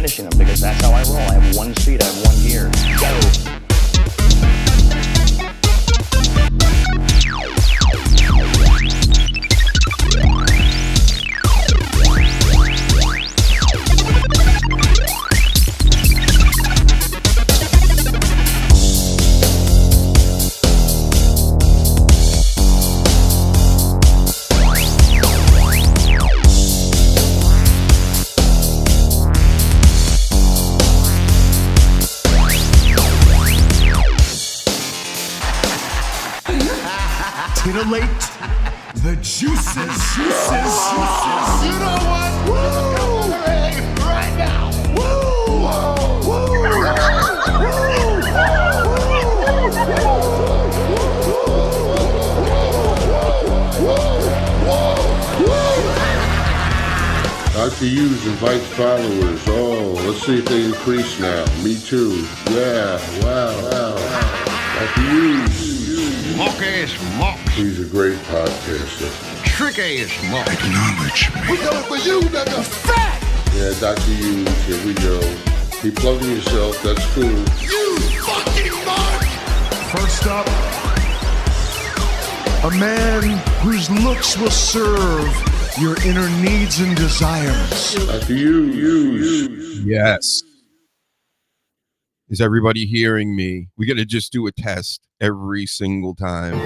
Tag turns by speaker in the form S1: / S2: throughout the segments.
S1: finishing them because that's how I roll. I have one speed, I have one gear. Go!
S2: Titillate the juices. You know what? Woo! Right now. Woo!
S3: Dr. Hughes invites followers. Oh, let's see if they increase now. Me too. Yeah, wow. Dr. Hughes.
S4: Mock-ass mock.
S3: He's a great podcaster.
S4: Trick-ass mock.
S2: Acknowledge me. We coming for you, nigga. Fat!
S3: Yeah, Dr. Hughes, here we go. Keep plugging yourself, that's cool.
S2: You fucking mark! First up, a man whose looks will serve your inner needs and desires.
S3: Dr. Hughes.
S5: Yes. Is everybody hearing me? We got to just do a test every single time.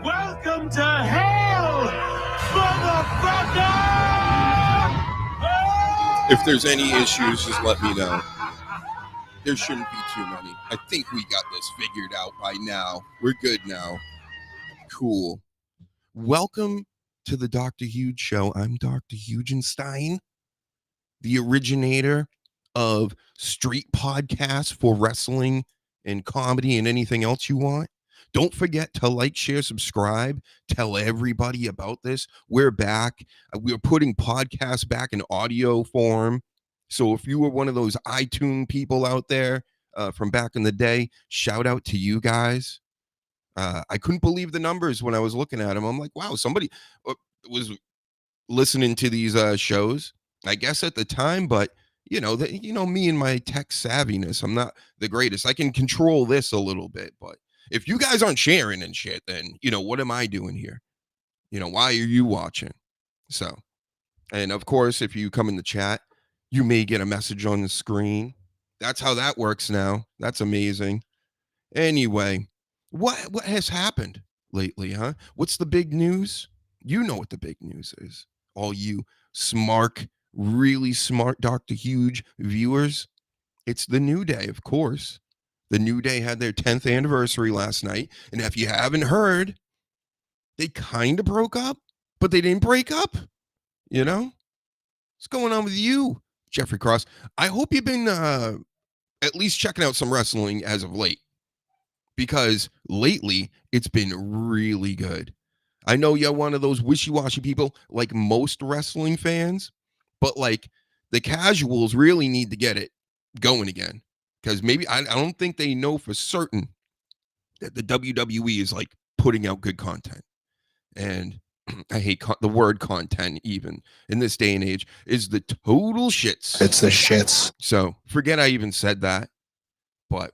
S6: Welcome to hell, motherfucker!
S5: If there's any issues, just let me know. There shouldn't be too many. I think we got this figured out by now. We're good now. Cool. Welcome to the Dr. Huge Show. I'm Dr. Hugenstein, the originator of street podcasts for wrestling and comedy and anything else you want. Don't forget to like, share, subscribe. Tell everybody about this. We're back. We're putting podcasts back in audio form. So if you were one of those iTunes people out there from back in the day, shout out to you guys. I couldn't believe the numbers when I was looking at them. I'm like, wow, somebody was listening to these shows, I guess at the time, but me and my tech savviness, I'm not the greatest. I can control this a little bit, but if you guys aren't sharing and shit, then, what am I doing here? Why are you watching? So, and of course, if you come in the chat, you may get a message on the screen. That's how that works now. That's amazing. Anyway, what has happened lately, huh? What's the big news? You know what the big news is. All you smart, really smart Dr. Huge viewers. It's the New Day, of course. The New Day had their 10th anniversary last night. And if you haven't heard, they kind of broke up, but they didn't break up. What's going on with you, Jeffrey Cross? I hope you've been at least checking out some wrestling as of late, because lately it's been really good. I know you're one of those wishy-washy people like most wrestling fans, but like the casuals really need to get it going again, because maybe I don't think they know for certain that the WWE is like putting out good content. And I hate the word content even in this day and age is the total shits.
S2: It's the shits.
S5: So forget I even said that. But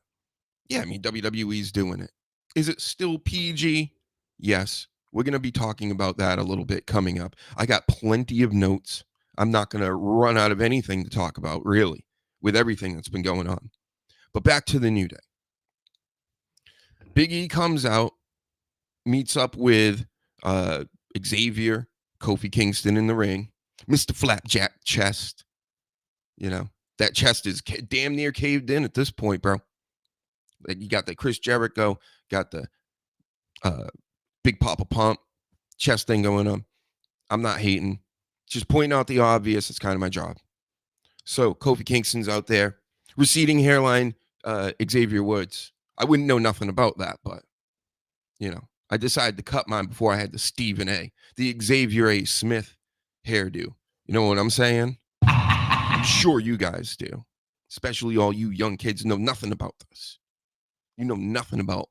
S5: yeah, I mean, WWE's doing it. Is it still PG? Yes. We're going to be talking about that a little bit coming up. I got plenty of notes. I'm not going to run out of anything to talk about, really, with everything that's been going on. But back to the New Day. Big E comes out, meets up with Xavier, Kofi Kingston in the ring, Mr. Flapjack Chest. That chest is damn near caved in at this point, bro. Like, you got the Chris Jericho, got the Big Papa Pump chest thing going on. I'm not hating. Just pointing out the obvious. It's kind of my job. So Kofi Kingston's out there. Receding hairline, Xavier Woods. I wouldn't know nothing about that, but, I decided to cut mine before I had the Stephen A., the Xavier A. Smith hairdo. You know what I'm saying? I'm sure you guys do. Especially all you young kids know nothing about this. You know nothing about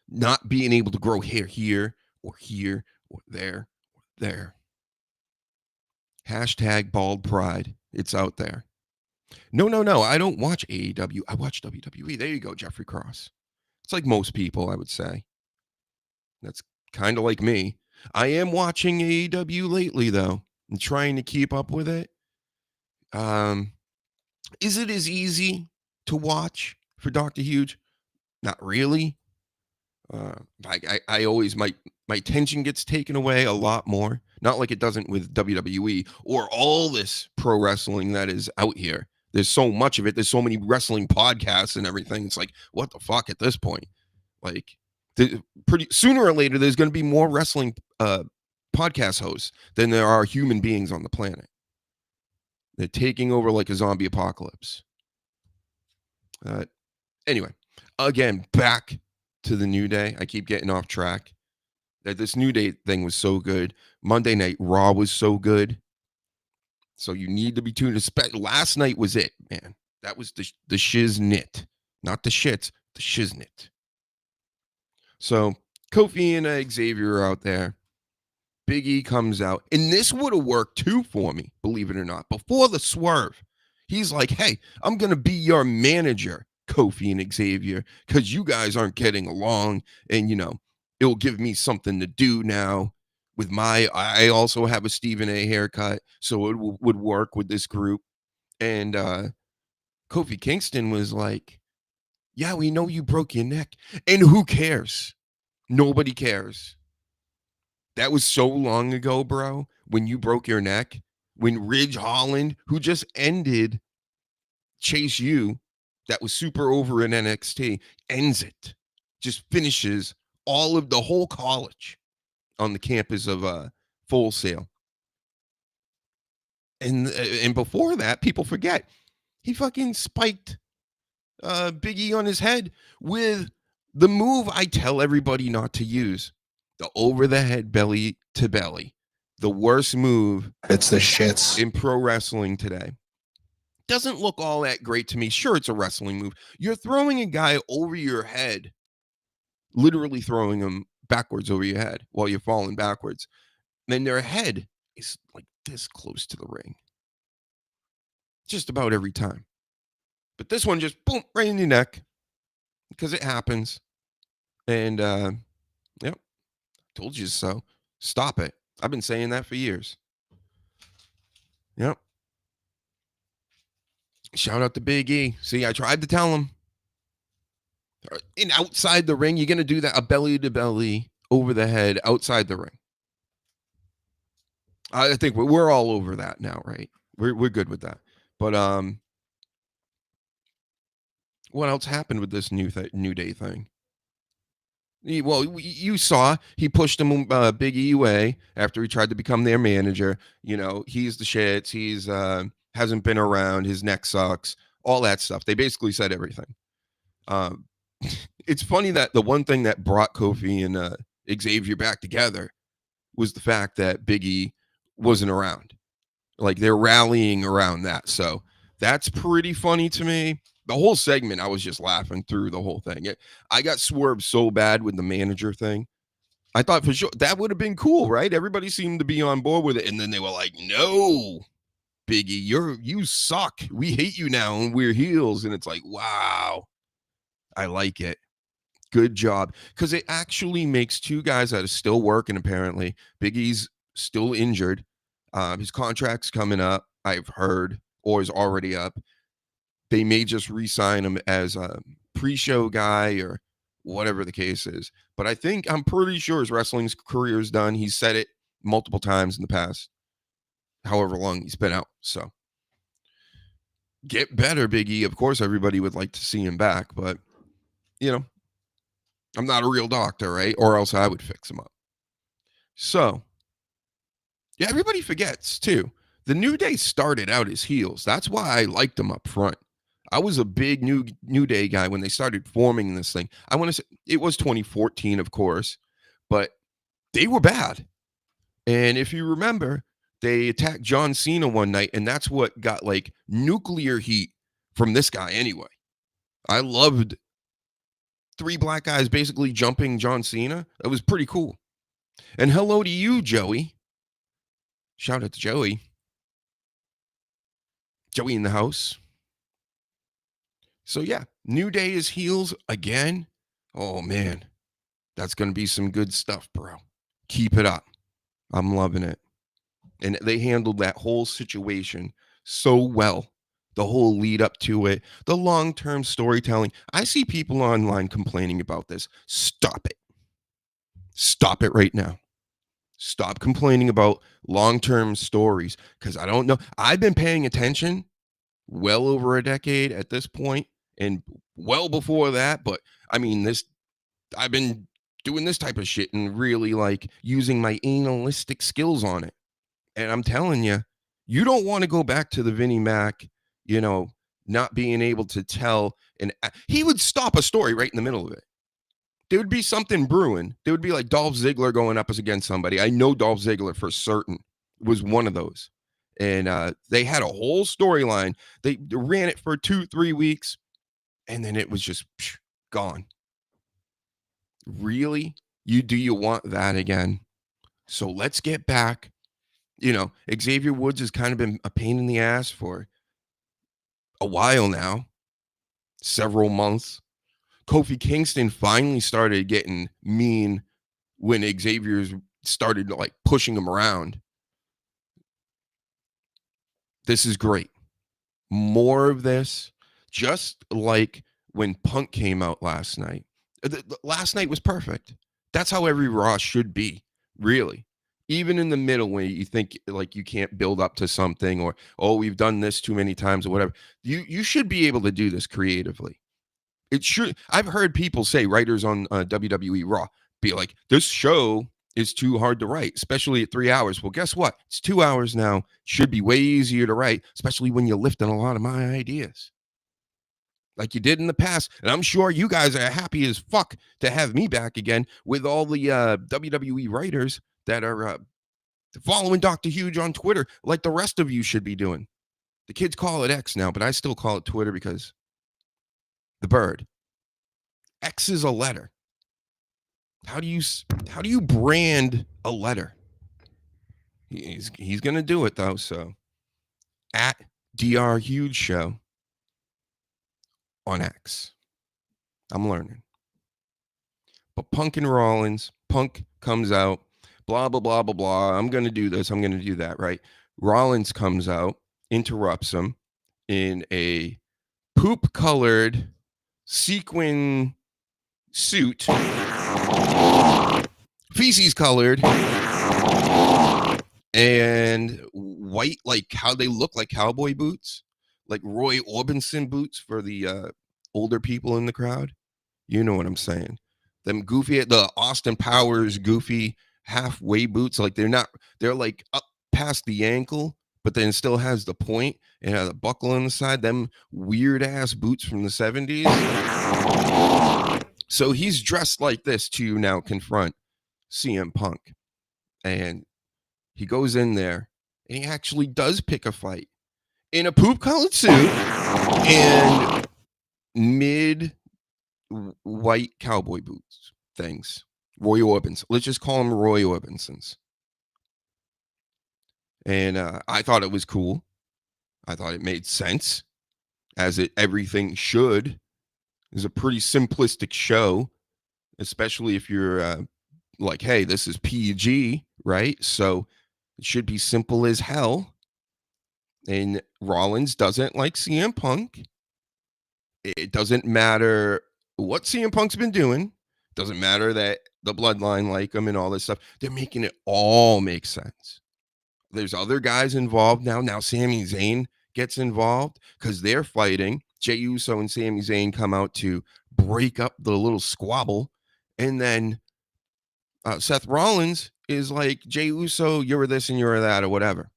S5: not being able to grow hair here or there or there. Hashtag bald pride. It's out there. No. I don't watch AEW. I watch WWE. There you go, Jeffrey Cross. It's like most people, I would say. That's kind of like me. I am watching AEW lately, though, and trying to keep up with it. Is it as easy to watch for Dr. Huge? Not really. I always my attention gets taken away a lot more. Not like it doesn't with WWE or all this pro wrestling that is out here. There's so much of it. There's so many wrestling podcasts and everything. It's like, what the fuck at this point? Like, pretty sooner or later, there's going to be more wrestling podcast hosts than there are human beings on the planet. They're taking over like a zombie apocalypse. Anyway, again, back to the New Day. I keep getting off track. That this New Day thing was so good. Monday Night Raw was so good. So you need to be tuned. Last night was it, man. That was the shiznit. Not the shits, the shiznit. So Kofi and Xavier are out there. Big E comes out. And this would have worked too for me, believe it or not. Before the swerve, he's like, hey, I'm going to be your manager, Kofi and Xavier, because you guys aren't getting along. And, you know, it'll give me something to do now with I also have a Stephen A haircut, so it would work with this group. And Kofi Kingston was like, yeah, we know you broke your neck. And who cares? Nobody cares. That was so long ago, bro, when you broke your neck, when Ridge Holland, who just ended Chase U, that was super over in NXT, ends it, just finishes all of the whole college on the campus of Full Sail. And before that, people forget, he fucking spiked Big E on his head with the move I tell everybody not to use. The over-the-head belly to belly. The worst move.
S7: It's the shits.
S5: In pro wrestling today. Doesn't look all that great to me. Sure, it's a wrestling move. You're throwing a guy over your head. Literally throwing him backwards over your head while you're falling backwards. Then their head is like this close to the ring. Just about every time. But this one just, boom, right in your neck. Because it happens. And, yep. Told you so. Stop it. I've been saying that for years. Yep. Shout out to Big E. See, I tried to tell him. And outside the ring, you're going to do that, a belly to belly over the head outside the ring. I think we're all over that now, right? We're good with that. But what else happened with this New Day thing? You saw he pushed him Big E away after he tried to become their manager. You know, he's the shits. He's hasn't been around. His neck sucks. All that stuff. They basically said everything. It's funny that the one thing that brought Kofi and Xavier back together was the fact that Big E wasn't around. Like, they're rallying around that. So that's pretty funny to me. The whole segment, I was just laughing through the whole thing. I got swerved so bad with the manager thing. I thought for sure that would have been cool, right? Everybody seemed to be on board with it. And then they were like, no, Big E, you suck. We hate you now and we're heels. And it's like, wow, I like it. Good job. Because it actually makes two guys that are still working, apparently. Big E's still injured. His contract's coming up, I've heard, or is already up. They may just re-sign him as a pre-show guy or whatever the case is. But I'm pretty sure his wrestling career is done. He's said it multiple times in the past, however long he's been out. So get better, Big E. Of course, everybody would like to see him back, but, you know, I'm not a real doctor, right? Or else I would fix him up. So, yeah, everybody forgets, too. The New Day started out as heels. That's why I liked them up front. I was a big New Day guy when they started forming this thing. I want to say it was 2014, of course, but they were bad. And if you remember, they attacked John Cena one night, and that's what got like nuclear heat from this guy anyway. I loved 3 black guys basically jumping John Cena. That was pretty cool. And hello to you, Joey. Shout out to Joey. Joey in the house. So yeah, New Day is heels again. Oh man, that's gonna be some good stuff, bro. Keep it up. I'm loving it. And they handled that whole situation so well. The whole lead up to it, the long term storytelling. I see people online complaining about this. Stop it. Stop it right now. Stop complaining about long term stories because I don't know. I've been paying attention well over a decade at this point and well before that. But I mean, I've been doing this type of shit and really like using my analytic skills on it. And I'm telling you, you don't want to go back to the Vinnie Mac, not being able to tell. And he would stop a story right in the middle of it. There would be something brewing. There would be like Dolph Ziggler going up against somebody. I know Dolph Ziggler for certain was one of those. And they had a whole storyline. They ran it for 2-3 weeks, and then it was just gone. Really? Do you want that again? So let's get back. Xavier Woods has kind of been a pain in the ass for a while now, several months. Kofi Kingston finally started getting mean when Xavier's started like pushing him around. This is great. More of this, just like when Punk came out last night. Last night was perfect. That's how every Raw should be, really. Even in the middle when you think like you can't build up to something or, oh, we've done this too many times or whatever. You should be able to do this creatively. It should. I've heard people say, writers on WWE Raw, be like, this show is too hard to write, especially at 3 hours. Well, guess what? It's 2 hours now. Should be way easier to write, especially when you're lifting a lot of my ideas like you did in the past. And I'm sure you guys are happy as fuck to have me back again with all the WWE writers that are following Dr. Huge on Twitter like the rest of you should be doing. The kids call it X now, but I still call it Twitter because the bird. X is a letter. How do you brand a letter? He's going to do it though, so at DR Huge Show on X. I'm learning. But Punk and Rollins, Punk comes out, blah, blah, blah, blah, blah. I'm going to do this. I'm going to do that, right? Rollins comes out, interrupts him in a poop-colored sequin suit, feces-colored, and white, like how they look like cowboy boots, like Roy Orbison boots for the older people in the crowd. You know what I'm saying? Them goofy, the Austin Powers goofy halfway boots, like they're like up past the ankle, but then still has the point and has a buckle on the side. Them weird ass boots from the 70s. So he's dressed like this to now confront CM Punk. And he goes in there and he actually does pick a fight in a poop colored suit and mid white cowboy boots things. Roy Orbison. Let's just call him Roy Orbisons. And I thought it was cool. I thought it made sense, as everything should. It's a pretty simplistic show, especially if you're like, hey, this is PG, right? So it should be simple as hell. And Rollins doesn't like CM Punk. It doesn't matter what CM Punk's been doing. Doesn't matter that the bloodline like him and all this stuff. They're making it all make sense. There's other guys involved now. Now Sami Zayn gets involved because they're fighting. Jey Uso and Sami Zayn come out to break up the little squabble. And then Seth Rollins is like, Jey Uso, you're this and you're that or whatever.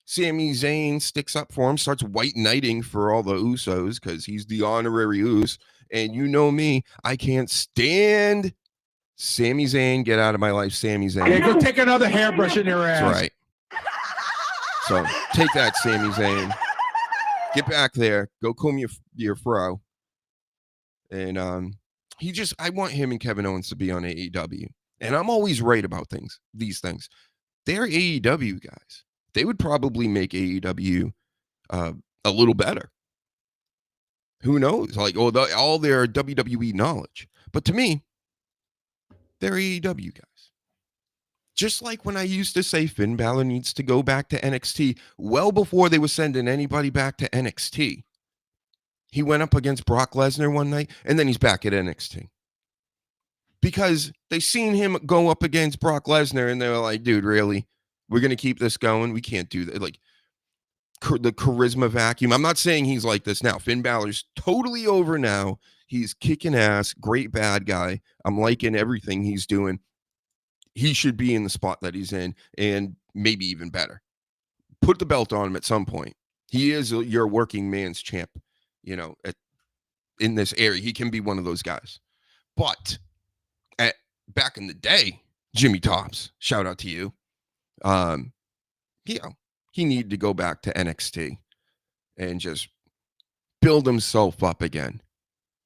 S5: Sami Zayn sticks up for him, starts white knighting for all the Usos because he's the honorary Us. And you know me, I can't stand Sami Zayn. Get out of my life, Sami Zayn.
S7: Yeah, go take another hairbrush in your ass.
S5: That's right. So take that, Sami Zayn. Get back there. Go comb your fro. And I want him and Kevin Owens to be on AEW. And I'm always right about these things. They're AEW guys. They would probably make AEW a little better. Who knows? Like, all their WWE knowledge. But to me, they're AEW guys. Just like when I used to say Finn Balor needs to go back to NXT, well before they were sending anybody back to NXT. He went up against Brock Lesnar one night, and then he's back at NXT. Because they seen him go up against Brock Lesnar, and they were like, dude, really? We're going to keep this going? We can't do that. Like, the charisma vacuum. I'm not saying he's like this now. Finn Balor's totally over now. He's kicking ass, great bad guy. I'm liking everything he's doing. He should be in the spot that he's in, and maybe even better. Put the belt on him at some point. He is your working man's champ, in this area. He can be one of those guys. But back in the day, Jimmy Tops, shout out to you. He needed to go back to NXT and just build himself up again,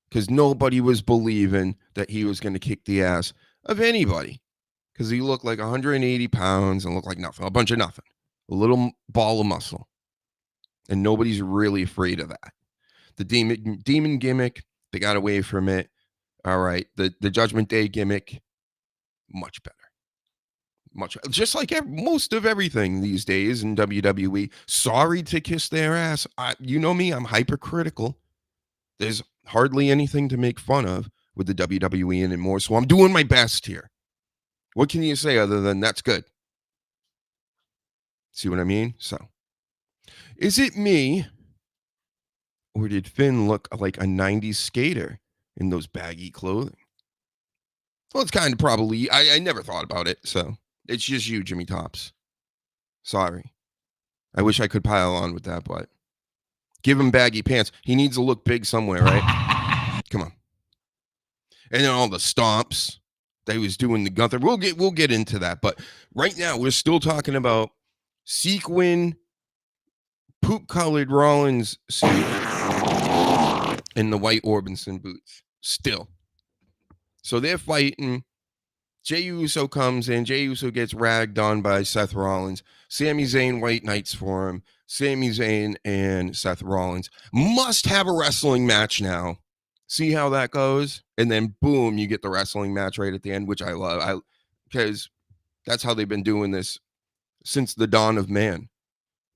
S5: because nobody was believing that he was going to kick the ass of anybody. Because he looked like 180 pounds and looked like nothing, a bunch of nothing, a little ball of muscle. And nobody's really afraid of that. The demon gimmick, they got away from it. All right. The Judgment Day gimmick, much better. Just like most of everything these days in WWE. Sorry to kiss their ass. You know me, I'm hypercritical. There's hardly anything to make fun of with the WWE anymore. So I'm doing my best here. What can you say other than that's good? See what I mean? So, is it me, or did Finn look like a 90s skater in those baggy clothing? Well, it's kind of probably, I never thought about it, so it's just you, Jimmy Tops. Sorry. I wish I could pile on with that, but give him baggy pants. He needs to look big somewhere, right? Come on. And then all the stomps that he was doing the Gunther. We'll get into that, but right now we're still talking about sequin, poop-colored Rollins suit and the white Orbison boots. Still. So they're fighting. Jey Uso comes in. Jey Uso gets ragged on by Seth Rollins. Sami Zayn white knights for him. Sami Zayn and Seth Rollins must have a wrestling match now. See how that goes? And then boom, you get the wrestling match right at the end, which I love. Because that's how they've been doing this since the dawn of man.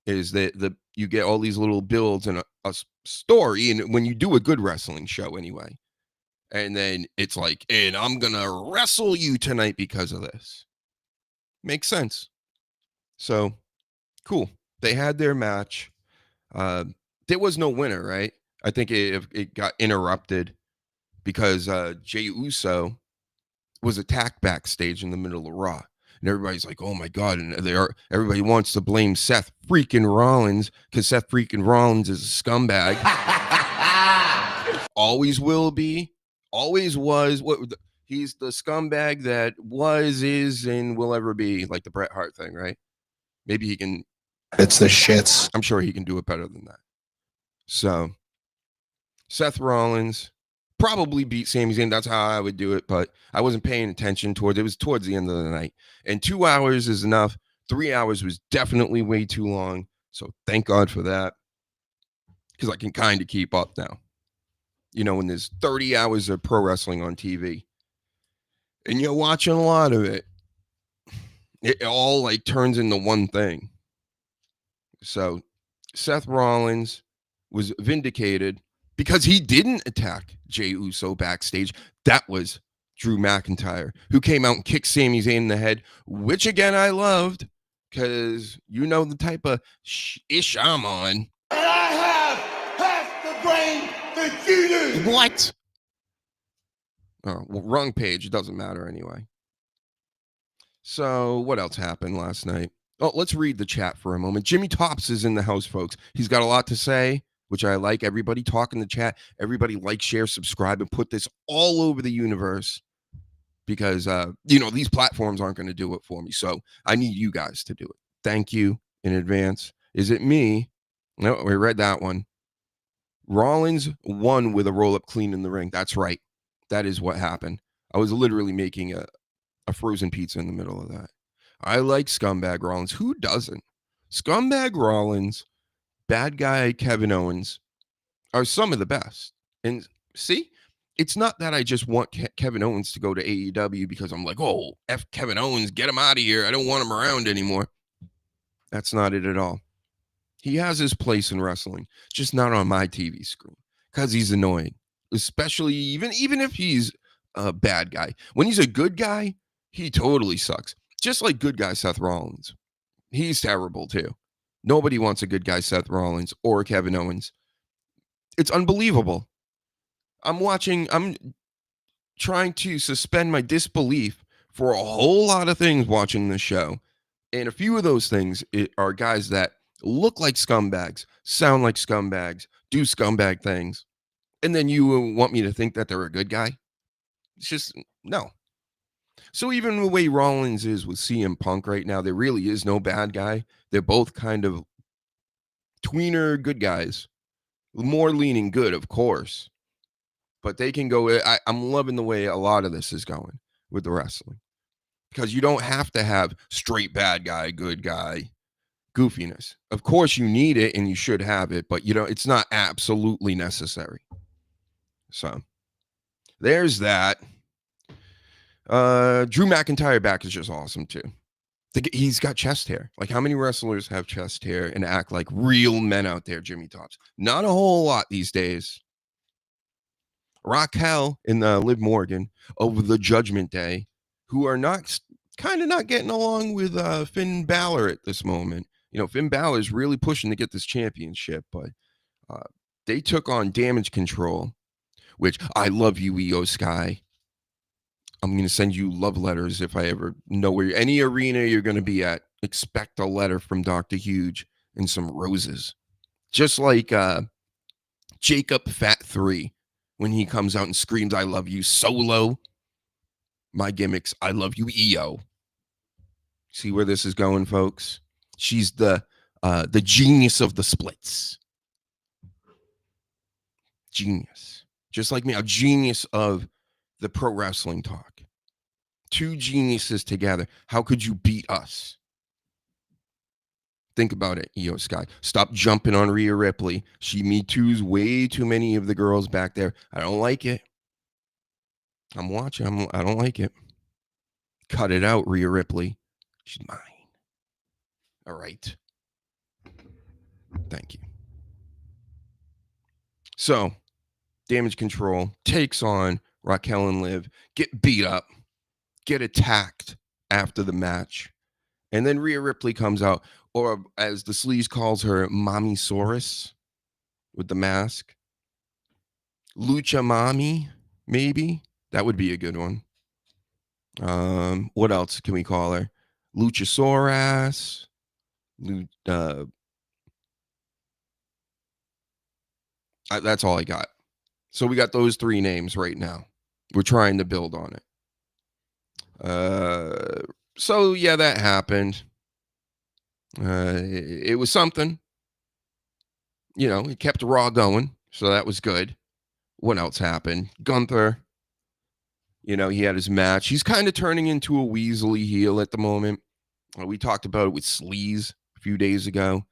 S5: Is that you get all these little builds and a story, and when you do a good wrestling show anyway. And then it's like, and I'm going to wrestle you tonight because of this. Makes sense. So, cool. They had their match. There was no winner, right? I think it got interrupted because Jey Uso was attacked backstage in the middle of Raw. And everybody's like, oh, my God. And everybody wants to blame Seth freaking Rollins because Seth freaking Rollins is a scumbag. Always will be. Always was. He's the scumbag that was, is, and will ever be, like the Bret Hart thing, right? Maybe he can.
S8: It's the shits.
S5: I'm sure he can do it better than that. So, Seth Rollins probably beat Sami Zayn. That's how I would do it, but I wasn't paying attention towards it. It was towards the end of the night. And 2 hours is enough. 3 hours was definitely way too long. So, thank God for that. Because I can kind of keep up now. When there's 30 hours of pro wrestling on TV and you're watching a lot of it, it all like turns into one thing. So Seth Rollins was vindicated because he didn't attack Jey Uso backstage. That was Drew McIntyre, who came out and kicked Sami Zayn in the head, which again, I loved because the type of ish I'm on.
S6: And I have half the brain that you do.
S5: What? Oh, well, wrong page. It doesn't matter anyway. So what else happened last night? Oh, let's read the chat for a moment. Jimmy Tops is in the house, folks. He's got a lot to say, which I like. Everybody talk in the chat. Everybody like, share, subscribe, and put this all over the universe because, these platforms aren't going to do it for me. So I need you guys to do it. Thank you in advance. Is it me? No, we read that one. Rollins won with a roll-up clean in the ring. That's right. That is what happened. I was literally making a frozen pizza in the middle of that. I like Scumbag Rollins. Who doesn't? Scumbag Rollins, bad guy Kevin Owens are some of the best. And see, it's not that I just want Kevin Owens to go to AEW because I'm like, oh, F Kevin Owens, get him out of here. I don't want him around anymore. That's not it at all. He has his place in wrestling, just not on my TV screen because he's annoying, especially even if he's a bad guy. When he's a good guy, he totally sucks. Just like good guy Seth Rollins. He's terrible too. Nobody wants a good guy Seth Rollins or Kevin Owens. It's unbelievable. I'm trying to suspend my disbelief for a whole lot of things watching this show. And a few of those things are guys that look like scumbags, sound like scumbags, do scumbag things. And then you want me to think that they're a good guy? It's just, no. So even the way Rollins is with CM Punk right now, there really is no bad guy. They're both kind of tweener good guys. More leaning good, of course. But they can go, I'm loving the way a lot of this is going with the wrestling. Because you don't have to have straight bad guy, good guy goofiness. Of course you need it and you should have it, but it's not absolutely necessary. So there's that. Drew McIntyre back is just awesome too. He's got chest hair. Like, how many wrestlers have chest hair and act like real men out there, Jimmy Tops? Not a whole lot these days. Raquel and Liv Morgan over the Judgment Day, who are not getting along with Finn Balor at this moment. Finn Balor is really pushing to get this championship, but they took on Damage Control, which I love you, Io Sky. I'm going to send you love letters if I ever know where any arena you're going to be at. Expect a letter from Dr. Huge and some roses. Just like Jacob Fat 3 when he comes out and screams, I love you, Solo. My gimmicks, I love you, Io. See where this is going, folks? She's the genius of the splits. Genius. Just like me, a genius of the pro wrestling talk. Two geniuses together. How could you beat us? Think about it, Io Sky. Stop jumping on Rhea Ripley. She Me Too's way too many of the girls back there. I don't like it. I'm watching. I don't like it. Cut it out, Rhea Ripley. She's mine. All right. Thank you. So, Damage Control takes on Raquel and Liv, get beat up, get attacked after the match. And then Rhea Ripley comes out, or as the sleaze calls her, Mommy Saurus with the mask. Lucha Mommy, maybe. That would be a good one. What else can we call her? Luchasaurus. That's all I got. So we got those three names right now. We're trying to build on it. So yeah, that happened. It was something. It kept Raw going, so that was good. What else happened? Gunther. He had his match. He's kind of turning into a Weasley heel at the moment. We talked about it with Sleaze a few days ago,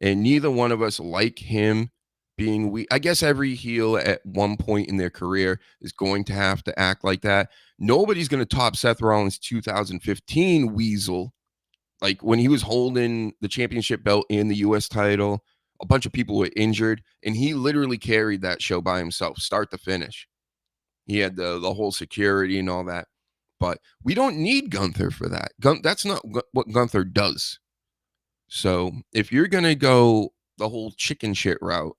S5: and neither one of us like him being weak. I guess every heel at one point in their career is going to have to act like that. Nobody's going to top Seth Rollins' 2015 Weasel. Like when he was holding the championship belt and the U.S. title, a bunch of people were injured, and he literally carried that show by himself, start to finish. He had the whole security and all that. But we don't need Gunther for that. That's not what Gunther does. So if you're going to go the whole chicken shit route,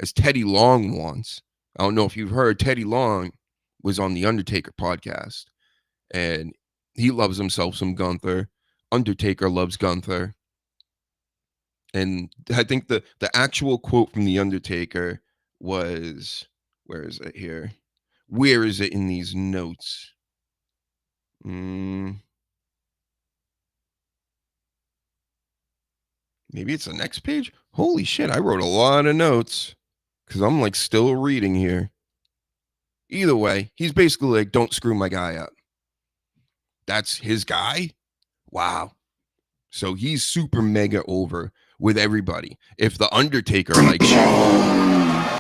S5: as Teddy Long wants, I don't know if you've heard, Teddy Long was on the Undertaker podcast, and he loves himself some Gunther. Undertaker loves Gunther. And I think the actual quote from the Undertaker was, where is it here? Where is it in these notes? Maybe it's the next page. Holy shit, I wrote a lot of notes because I'm like still reading here. Either way, he's basically like, don't screw my guy up. That's his guy? Wow. So he's super mega over with everybody. If the Undertaker likes shit,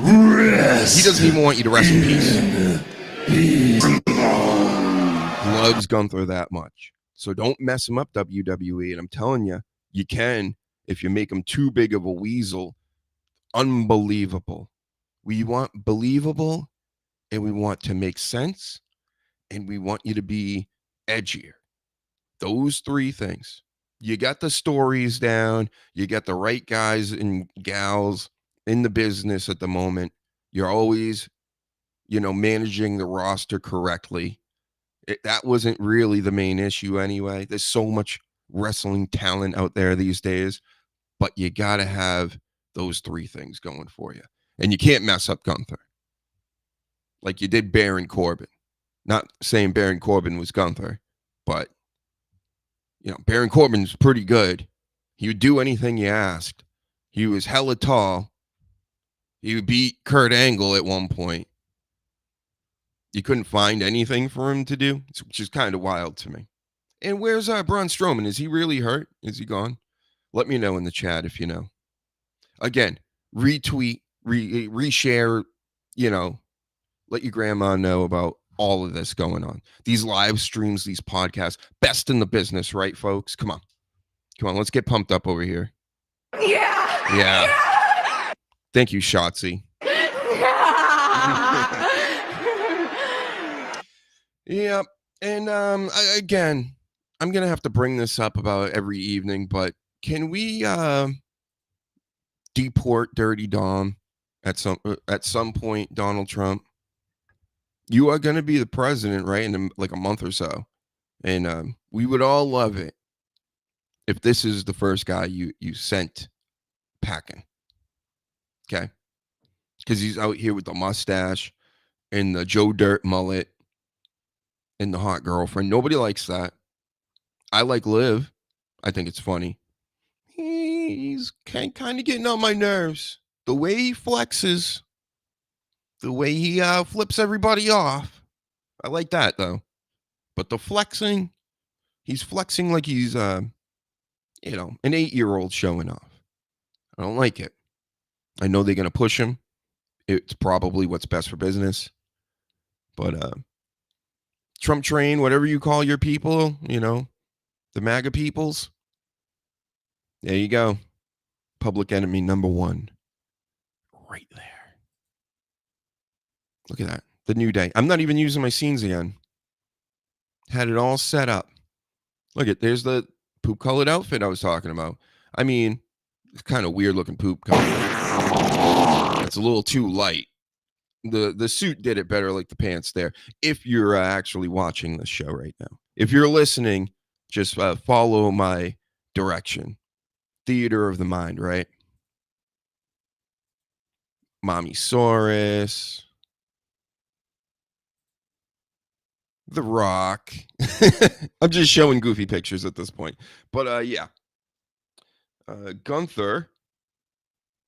S2: Rest.
S5: He doesn't even want you to rest in peace. Loves Gunther that much. So don't mess him up, WWE. And I'm telling you, you can if you make him too big of a weasel. Unbelievable. We want believable, and we want to make sense, and we want you to be edgier. Those three things. You got the stories down. You got the right guys and gals in the business at the moment. You're always, managing the roster correctly. That wasn't really the main issue anyway. There's so much wrestling talent out there these days, but you got to have those three things going for you. And you can't mess up Gunther like you did Baron Corbin. Not saying Baron Corbin was Gunther, but, Baron Corbin's pretty good. He would do anything you asked. He was hella tall. He beat Kurt Angle at one point. You couldn't find anything for him to do, which is kind of wild to me. And where's Braun Strowman? Is he really hurt? Is he gone? Let me know in the chat if you know. Again, retweet, reshare, let your grandma know about all of this going on. These live streams, these podcasts, best in the business, right, folks? Come on, let's get pumped up over here. Yeah. Thank you, Shotzi. Yeah, and again, I'm gonna have to bring this up about every evening, but can we deport Dirty Dom at some point, Donald Trump? You are gonna be the president, right, in like a month or so, and we would all love it if this is the first guy you sent packing, okay? Because he's out here with the mustache and the Joe Dirt mullet. And the hot girlfriend. Nobody likes that. I like Liv. I think it's funny. He's kind of getting on my nerves. The way he flexes. The way he flips everybody off. I like that, though. But the flexing, he's flexing like he's, an 8-year-old showing off. I don't like it. I know they're going to push him. It's probably what's best for business. But, Trump train, whatever you call your people, the MAGA peoples. There you go. Public enemy number one. Right there. Look at that. The New Day. I'm not even using my scenes again. Had it all set up. Look at, there's the poop colored outfit I was talking about. I mean, it's kind of weird looking poop color. It's a little too light. The suit did it better, like the pants there. If you're actually watching this show right now, if you're listening, just follow my direction. Theater of the mind, right? Mommy Saurus, The Rock. I'm just showing goofy pictures at this point, but yeah. Gunther's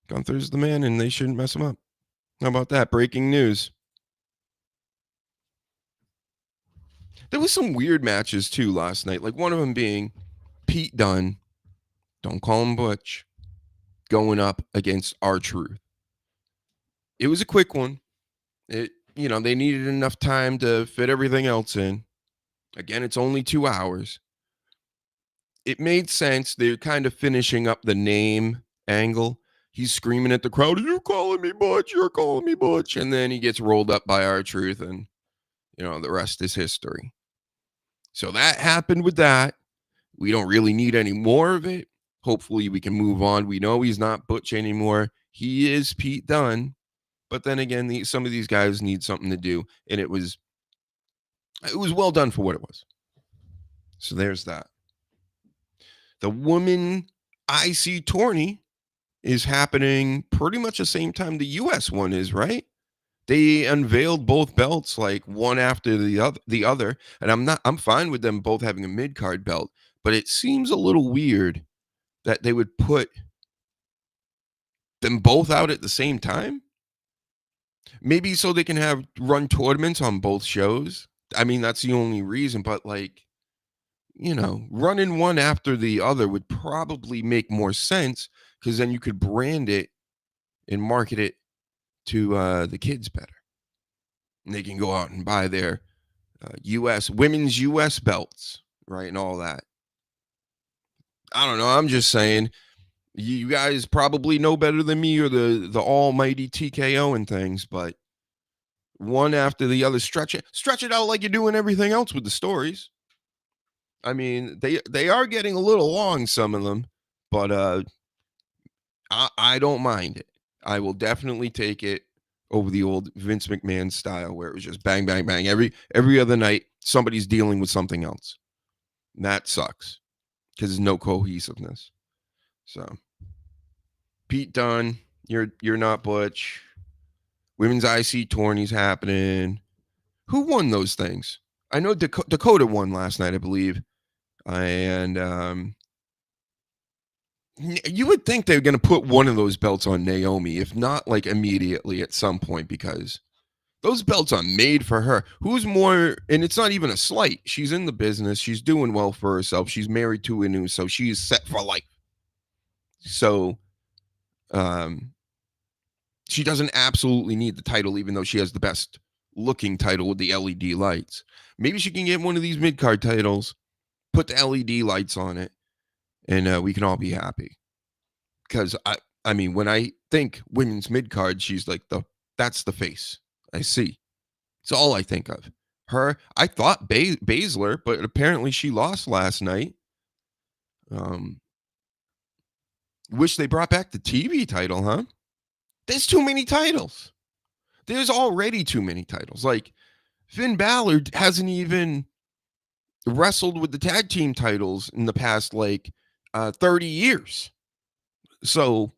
S5: the man, and they shouldn't mess him up. How about that? Breaking news. There was some weird matches, too, last night. Like one of them being Pete Dunne, don't call him Butch, going up against R-Truth. It was a quick one. They needed enough time to fit everything else in. Again, it's only 2 hours. It made sense. They're kind of finishing up the name angle. He's screaming at the crowd, "You're calling me Butch, you're calling me Butch." And then he gets rolled up by R-Truth, and, the rest is history. So that happened with that. We don't really need any more of it. Hopefully we can move on. We know he's not Butch anymore. He is Pete Dunne. But then again, some of these guys need something to do. And it was well done for what it was. So there's that. The woman IC tourney is happening pretty much the same time the US one is, right? They unveiled both belts like one after the other, and I'm fine with them both having a mid-card belt, but it seems a little weird that they would put them both out at the same time. Maybe so they can run tournaments on both shows. I mean, that's the only reason, but running one after the other would probably make more sense, because then you could brand it and market it to the kids better. And they can go out and buy their women's U.S. belts, right, and all that. I don't know. I'm just saying, you guys probably know better than me or the almighty TKO and things, but one after the other, stretch it out like you're doing everything else with the stories. I mean, they are getting a little long, some of them, but I don't mind it. I will definitely take it over the old Vince McMahon style where it was just bang, bang, bang. Every other night, somebody's dealing with something else. And that sucks because there's no cohesiveness. So, Pete Dunne, you're not Butch. Women's IC tourney's happening. Who won those things? I know Dakota won last night, I believe. And you would think they're going to put one of those belts on Naomi, if not like immediately at some point, because those belts are made for her. Who's more, and it's not even a slight. She's in the business. She's doing well for herself. She's married to Inu, so she's set for life. So she doesn't absolutely need the title, even though she has the best looking title with the LED lights. Maybe she can get one of these mid-card titles, put the LED lights on it, and we can all be happy. Because I mean, when I think women's mid-card, she's like that's the face I see. It's all I think of. Her, I thought Baszler, but apparently she lost last night. Wish they brought back the TV title, huh? There's too many titles. There's already too many titles. Like, Finn Balor hasn't even wrestled with the tag team titles in the past, 30 years. So,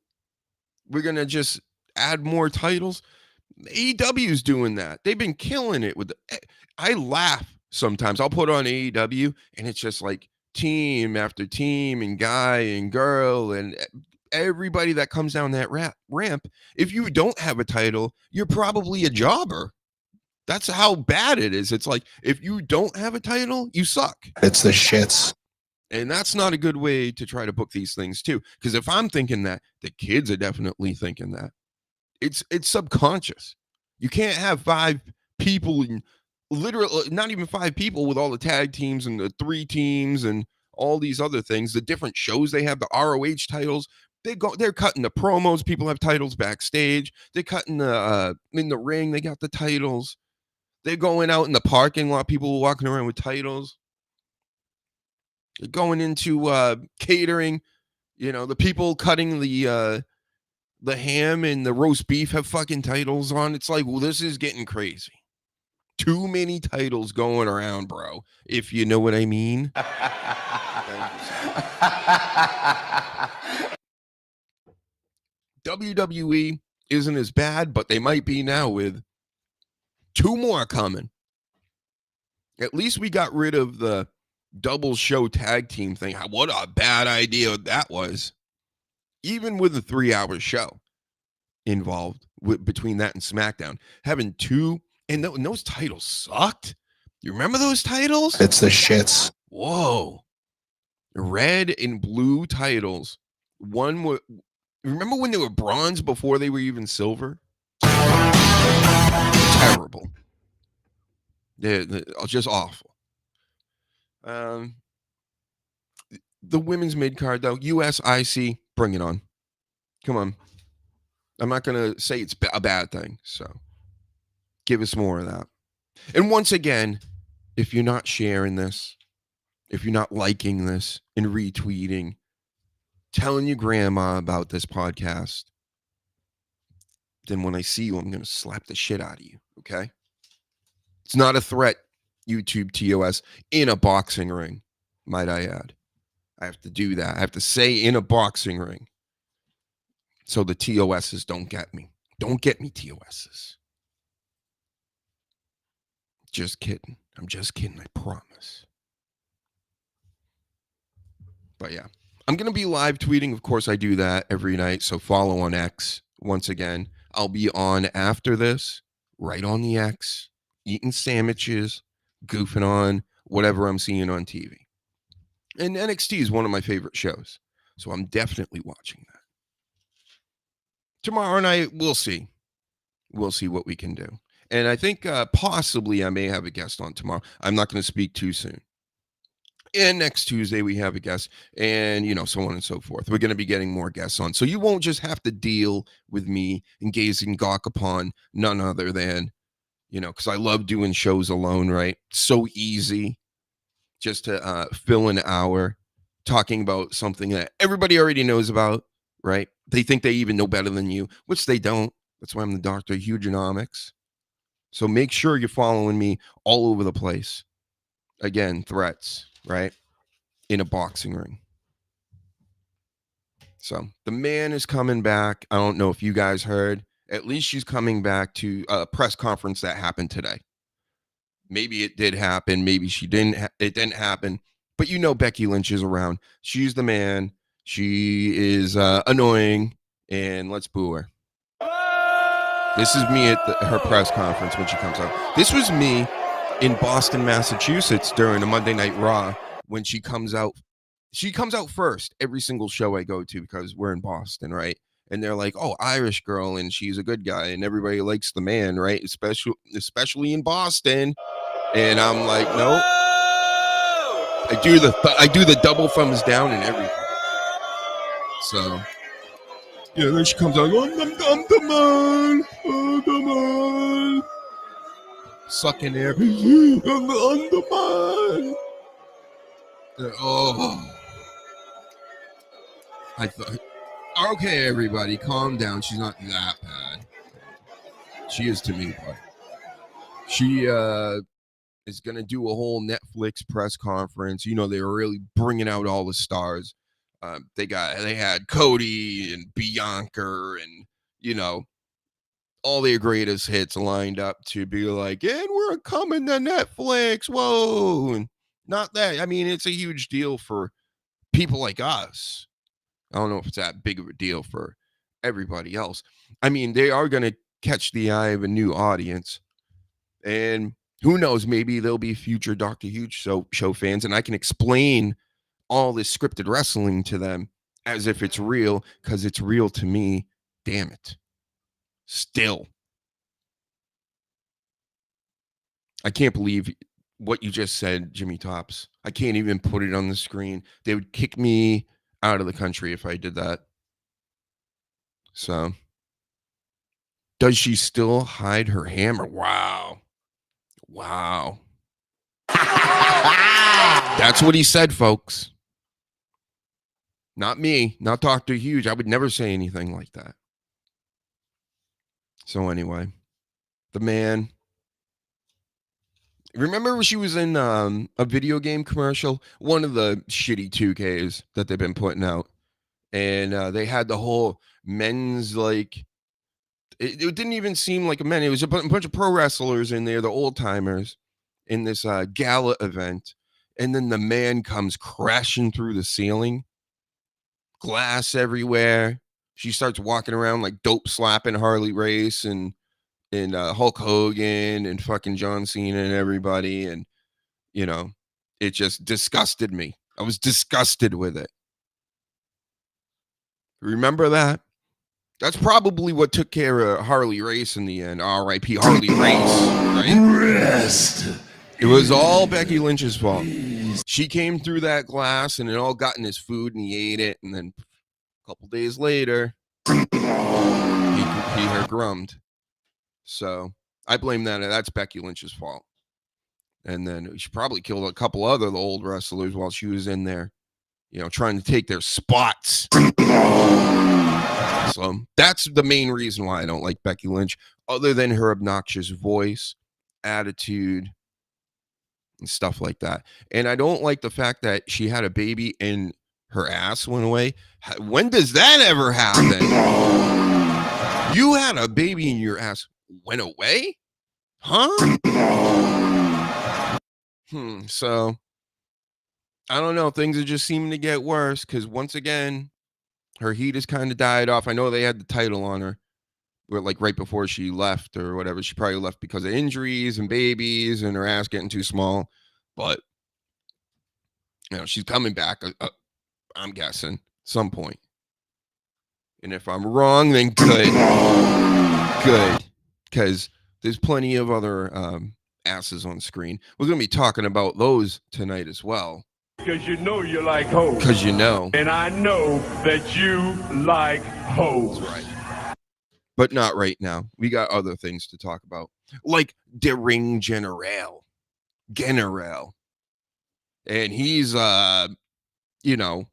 S5: we're going to just add more titles. AEW's doing that. They've been killing it with I laugh sometimes. I'll put on AEW, and it's just like team after team and guy and girl and everybody that comes down that ramp. If you don't have a title, you're probably a jobber. That's how bad it is. It's like, if you don't have a title, you suck.
S8: It's the shits.
S5: And that's not a good way to try to book these things too. Because if I'm thinking that, the kids are definitely thinking that. It's subconscious. You can't have 5 people in literally, not even 5 people with all the tag teams and the 3 teams and all these other things, the different shows they have, the ROH titles. They're cutting the promos. People have titles backstage. They're cutting the in the ring. They got the titles. They're going out in the parking lot. People are walking around with titles. They're going into catering. You know, the people cutting the ham and the roast beef have fucking titles on. It's like, well, this is getting crazy. Too many titles going around, bro. If you know what I mean. WWE isn't as bad, but they might be now with 2 more coming. At least we got rid of the double show tag team thing. What a bad idea that was. Even with a 3-hour show involved between that and SmackDown, having 2, and those titles sucked. You remember those titles?
S8: It's the shits.
S5: Whoa. Red and blue titles. One was, remember when they were bronze before they were even silver? Terrible. They're just awful. The women's mid-card, though, US IC, bring it on. Come on. I'm not going to say it's a bad thing, so give us more of that. And once again, if you're not sharing this, if you're not liking this and retweeting, telling your grandma about this podcast, then when I see you, I'm going to slap the shit out of you, okay? It's not a threat, YouTube TOS, in a boxing ring, might I add. I have to do that. I have to say in a boxing ring. So the TOSs don't get me. Don't get me, TOSs. Just kidding. I'm just kidding, I promise. But yeah, I'm going to be live tweeting. Of course, I do that every night. So follow on X once again. I'll be on after this, right on the X, eating sandwiches, goofing on whatever I'm seeing on TV. And NXT is one of my favorite shows. So I'm definitely watching that. Tomorrow night, we'll see. we'll see what we can do. And I think possibly I may have a guest on tomorrow. I'm not going to speak too soon. And next Tuesday we have a guest, and so on and so forth. We're going to be getting more guests on, so you won't just have to deal with me and gaze and gawk upon none other than, because I love doing shows alone, right? So easy just to fill an hour talking about something that everybody already knows about, right? They think they even know better than you, which they don't. That's why I'm the Dr. Hugeonomics. So make sure you're following me all over the place. Again, threats, right? In a boxing ring. So the man is coming back. I don't know if you guys heard. At least she's coming back to a press conference that happened today. Maybe it did happen. Maybe she didn't. It didn't happen. But Becky Lynch is around. She's the man. She is annoying. And let's boo her. This is me at her press conference when she comes out. This was me in Boston, Massachusetts during a Monday Night Raw when she comes out. She comes out first every single show I go to because we're in Boston, right? And they're like, oh, Irish girl, and she's a good guy, and everybody likes the man, right? Especially in Boston. And I'm like, no. I do the double thumbs down and everything. So then she comes out, I'm the man, I'm the man. Sucking air. I'm the man. Oh. I thought, okay, everybody, calm down. She's not that bad. She is to me, but she is going to do a whole Netflix press conference. They were really bringing out all the stars. They had Cody and Bianca and, all their greatest hits lined up to be like, and we're coming to Netflix. Whoa. And not that. I mean, it's a huge deal for people like us. I don't know if it's that big of a deal for everybody else. I mean, they are going to catch the eye of a new audience. And who knows, maybe there'll be future Dr. Huge show fans, and I can explain all this scripted wrestling to them as if it's real, because it's real to me. Damn it. Still. I can't believe what you just said, Jimmy Tops. I can't even put it on the screen. They would kick me out of the country if I did that. So, does she still hide her hammer? Wow. That's what he said, folks. Not me, not Dr. Huge. I would never say anything like that. So anyway, the man. Remember when she was in a video game commercial? One of the shitty 2Ks that they've been putting out. And they had the whole men's, like, it didn't even seem like a men. It was a bunch of pro wrestlers in there, the old timers, in this gala event. And then the man comes crashing through the ceiling. Glass everywhere. She starts walking around like dope slapping Harley Race and Hulk Hogan and fucking John Cena and everybody. And, it just disgusted me. I was disgusted with it. Remember that? That's probably what took care of Harley Race in the end. R.I.P. Harley Race, right?
S2: Rest.
S5: It was all Becky Lynch's fault. She came through that glass and it all got in his food and he ate it. And then a couple days later, he her grummed. So I blame that. That's Becky Lynch's fault. And then she probably killed a couple other old wrestlers while she was in there, trying to take their spots. So that's the main reason why I don't like Becky Lynch, other than her obnoxious voice, attitude, and stuff like that. And I don't like the fact that she had a baby and her ass went away. When does that ever happen? You had a baby and your ass went away? Huh? So I don't know. Things are just seeming to get worse because once again, her heat has kind of died off. I know they had the title on her, like right before she left or whatever. She probably left because of injuries and babies and her ass getting too small. But she's coming back. I'm guessing some point. And if I'm wrong, then good. because there's plenty of other asses on screen. We're going to be talking about those tonight as well.
S9: Because you know you like hoes.
S5: Because you know.
S9: And I know that you like hoes.
S5: That's right. But not right now. We got other things to talk about. Like the Ring General. And he's, you know,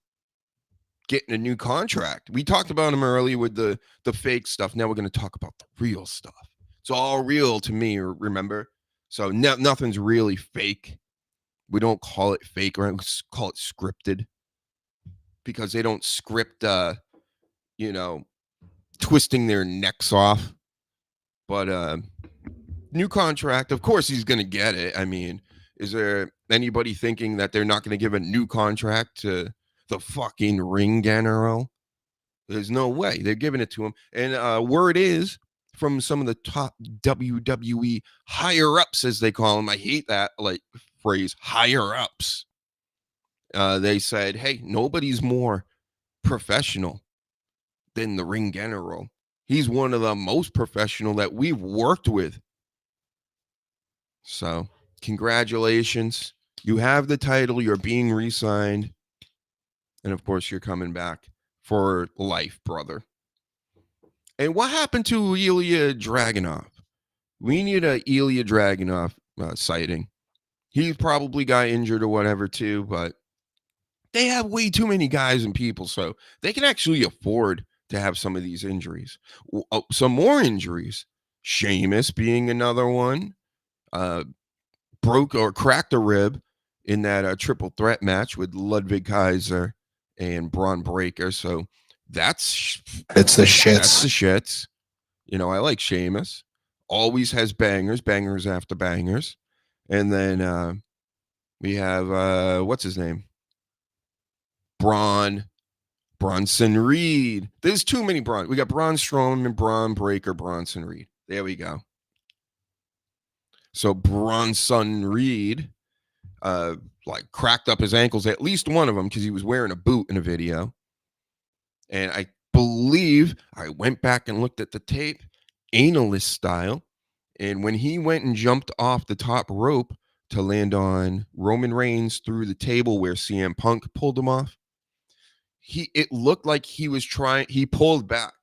S5: getting a new contract. We talked about him earlier with the fake stuff. Now we're going to talk about the real stuff. It's all real to me, remember? So nothing's really fake. We don't call it fake, right? We call it scripted because they don't script, you know, twisting their necks off. But new contract, of course he's going to get it. I mean, is there anybody thinking that they're not going to give a new contract to the fucking Ring General? There's no way. They're giving it to him. And word is from some of the top WWE higher ups, as they call them. I hate that like phrase, higher ups. They said, hey, nobody's more professional than the Ring General. He's one of the most professional that we've worked with. So congratulations. You have the title. You're being re-signed. And of course, you're coming back for life, brother. And what happened to Ilya Dragunov? We need a Ilya Dragunov sighting. He probably got injured or whatever too, but they have way too many guys and people, so they can actually afford to have some of these injuries. Some more injuries. Sheamus being another one. Broke or cracked a rib in that triple threat match with Ludwig Kaiser and Braun Breaker. So it's the shits. That's the shits. You know, I like Sheamus. Always has bangers after bangers. And then we have what's his name? Bronson Reed. There's too many Braun. We got Braun Strowman, Braun Breaker, Bronson Reed. There we go. So Bronson Reed like cracked up his ankles, at least one of them, because he was wearing a boot in a video. And I believe I went back and looked at the tape, analyst style. And when he went and jumped off the top rope to land on Roman Reigns through the table where CM Punk pulled him off, it looked like he pulled back,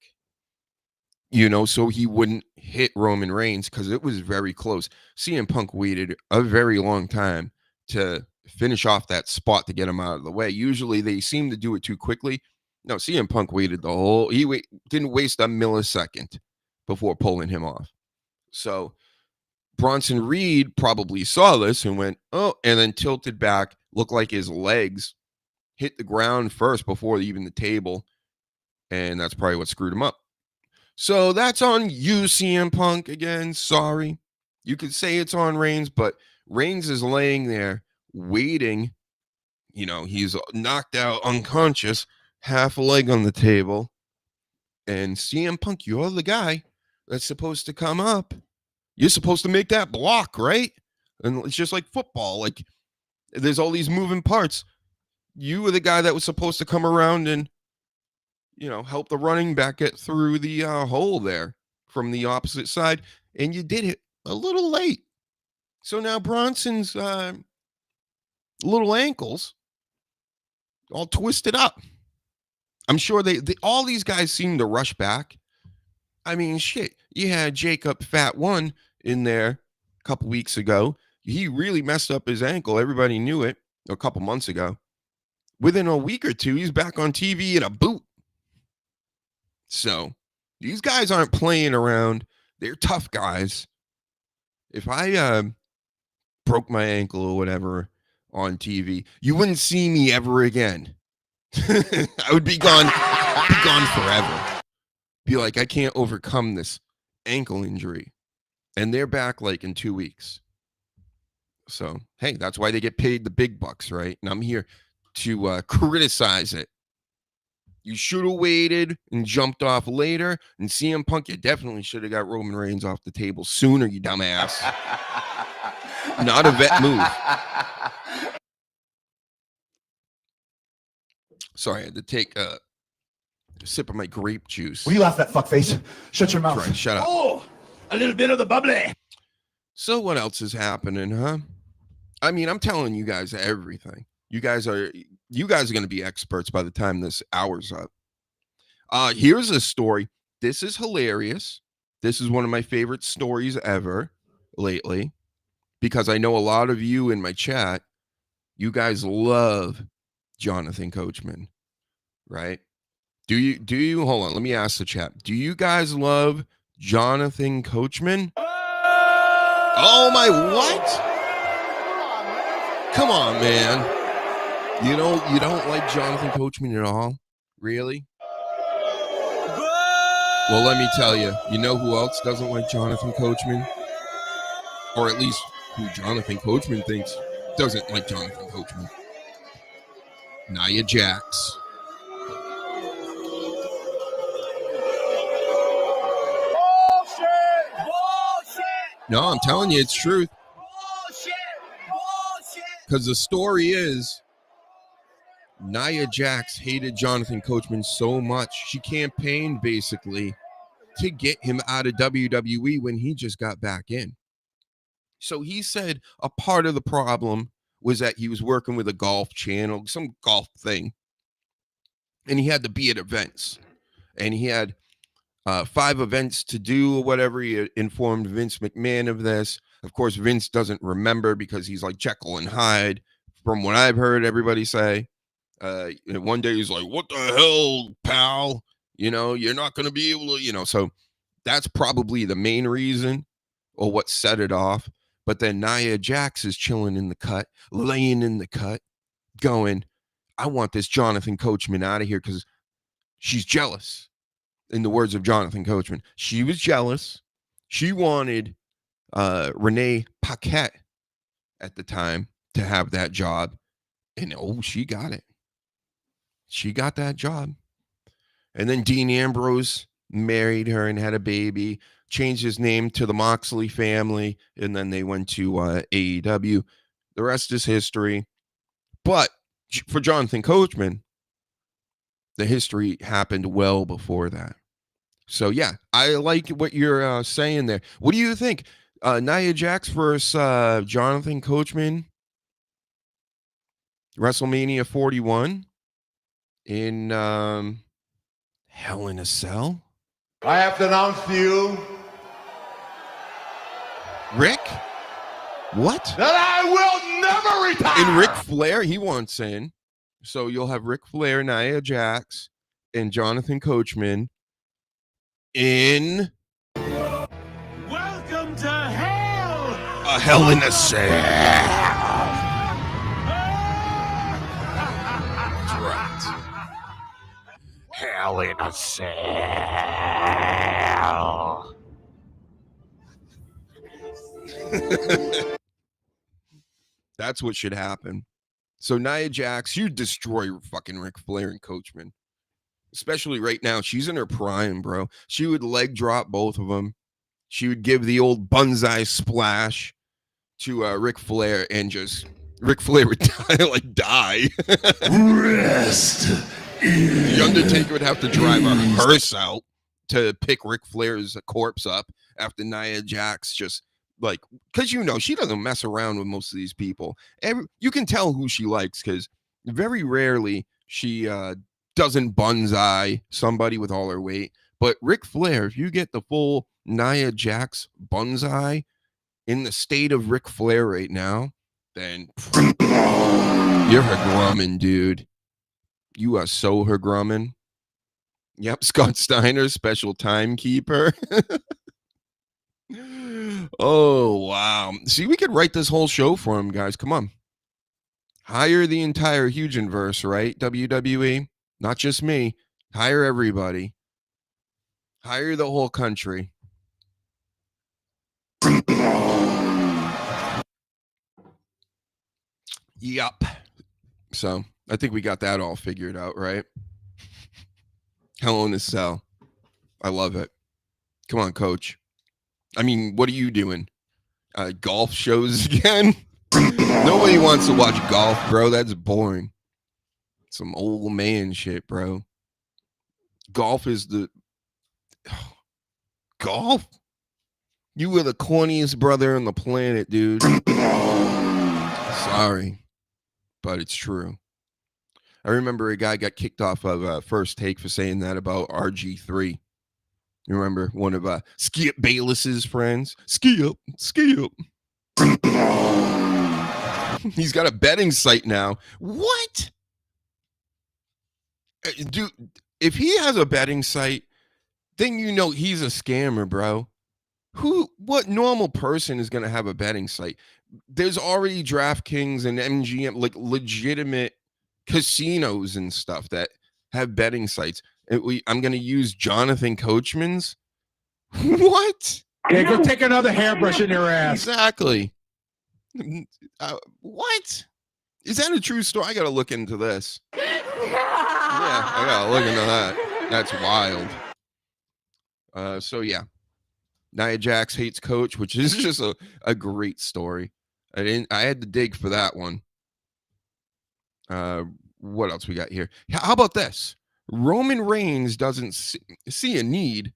S5: you know, so he wouldn't hit Roman Reigns because it was very close. CM Punk waited a very long time to finish off that spot to get him out of the way. Usually they seem to do it too quickly. No, CM Punk waited didn't waste a millisecond before pulling him off. So Bronson Reed probably saw this and went, oh, and then tilted back, looked like his legs hit the ground first before even the table. And that's probably what screwed him up. So that's on you, CM Punk. Again, sorry. You could say it's on Reigns, but Reigns is laying there waiting. You know, he's knocked out, unconscious, half a leg on the table. And CM Punk, you're the guy that's supposed to come up. You're supposed to make that block, right? And it's just like football. Like, there's all these moving parts. You were the guy that was supposed to come around and, you know, help the running back get through the hole there from the opposite side. And you did it a little late. So now Bronson's little ankles all twisted up. I'm sure all these guys seem to rush back. I mean, shit. You had Jacob Fat One in there a couple weeks ago. He really messed up his ankle. Everybody knew it a couple months ago. Within a week or two, he's back on TV in a boot. So these guys aren't playing around. They're tough guys. If I broke my ankle or whatever on TV, you wouldn't see me ever again. I would be gone forever. Be like, I can't overcome this ankle injury. And they're back like in 2 weeks. So, hey, that's why they get paid the big bucks, right? And I'm here to criticize it. You should have waited and jumped off later. And CM Punk, you definitely should have got Roman Reigns off the table sooner, you dumbass. Not a vet move. Sorry, I had to take a sip of my grape juice.
S7: Will you laugh at that fuckface? Shut your mouth.
S5: Right, shut up.
S7: Oh!
S6: A little bit of the bubbly.
S5: So what else is happening, huh? I mean, I'm telling you guys everything. You guys are going to be experts by the time this hour's up. Here's a story. This is hilarious. This is one of my favorite stories ever lately, because I know a lot of you in my chat, you guys love Jonathan Coachman, right? Do you hold on, let me ask the chat. Do you guys love Jonathan Coachman? Oh my, what? Come on, man. You don't like Jonathan Coachman at all? Really? Well, let me tell you, you know who else doesn't like Jonathan Coachman? Or at least who Jonathan Coachman thinks doesn't like Jonathan Coachman. Nia Jax. No, I'm telling you, it's truth. Because the story is, Nia Jax hated Jonathan Coachman so much, she campaigned basically to get him out of WWE when he just got back in. So he said a part of the problem was that he was working with a golf channel, some golf thing, and he had to be at events. And he had 5 events to do or whatever. He informed Vince McMahon of this. Of course, Vince doesn't remember because he's like Jekyll and Hyde, from what I've heard everybody say. One day he's like, what the hell, pal? You're not going to be able to, so that's probably the main reason or what set it off. But then Nia Jax is chilling in the cut, laying in the cut, going, I want this Jonathan Coachman out of here, because she's jealous. In the words of Jonathan Coachman, she was jealous. She wanted Renee Paquette at the time to have that job. And she got it. She got that job. And then Dean Ambrose married her and had a baby, changed his name to the Moxley family, and then they went to AEW. The rest is history. But for Jonathan Coachman, the history happened well before that. So, yeah, I like what you're saying there. What do you think? Nia Jax versus Jonathan Coachman, WrestleMania 41 in Hell in a Cell?
S6: I have to announce to you
S5: Rick? What?
S6: that I will never retire.
S5: And Ric Flair, he wants in. So you'll have Ric Flair, Nia Jax, and Jonathan Coachman in
S6: Welcome to hell.
S5: a Hell in a Cell. That's right. Hell in a Cell. That's what should happen. So Nia Jax, you destroy fucking Ric Flair and Coachman. Especially right now. She's in her prime, bro. She would leg drop both of them. She would give the old Banzai splash to Ric Flair, and just Ric Flair would die.
S2: Rest.
S5: The Undertaker would have to drive a hearse out to pick Ric Flair's corpse up after Nia Jax just because she doesn't mess around with most of these people. You can tell who she likes, because very rarely she doesn't Banzai somebody with all her weight. But Ric Flair, if you get the full Nia Jax Banzai in the state of Ric Flair right now, then you're her grumman, dude. You are so her grumman. Yep, Scott Steiner, special timekeeper. Oh, wow. See, we could write this whole show for him, guys. Come on. Hire the entire Hugenverse, right? WWE. Not just me. Hire everybody. Hire the whole country. Yup. So, I think we got that all figured out, right? Hell in a Cell. I love it. Come on, coach. I mean, what are you doing? Golf shows again? Nobody wants to watch golf, bro. That's boring. Some old man shit, bro. Golf is the... Golf? You were the corniest brother on the planet, dude. Sorry, but it's true. I remember a guy got kicked off of First Take for saying that about RG3. You remember one of Skip Bayless's friends? Skip. He's got a betting site now. What? Dude, if he has a betting site, then you know he's a scammer, bro. What normal person is going to have a betting site? There's already DraftKings and MGM, like legitimate casinos and stuff that have betting sites. I'm going to use Jonathan Coachman's. What?
S7: Yeah, go take another hairbrush in your ass.
S5: Exactly. What? Is that a true story? I got to look into this. Yeah, I got to look into that. That's wild. So, yeah. Nia Jax hates Coach, which is just a great story. I had to dig for that one. What else we got here? How about this? Roman Reigns doesn't see a need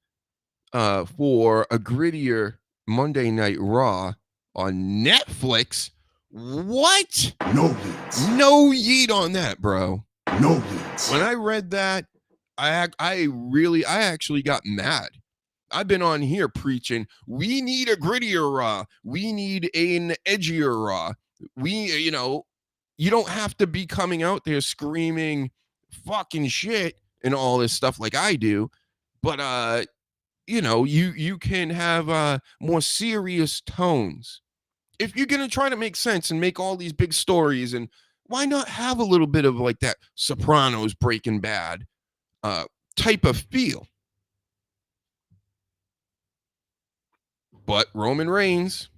S5: for a grittier Monday Night Raw on Netflix. What?
S2: No yeet.
S5: No yeet on that, bro.
S2: No yeet.
S5: When I read that, I actually got mad. I've been on here preaching, we need a grittier Raw. We need an edgier Raw. You don't have to be coming out there screaming fucking shit and all this stuff like I do. But, you can have more serious tones. If you're going to try to make sense and make all these big stories, and why not have a little bit of like that Sopranos, Breaking Bad type of feel? But Roman Reigns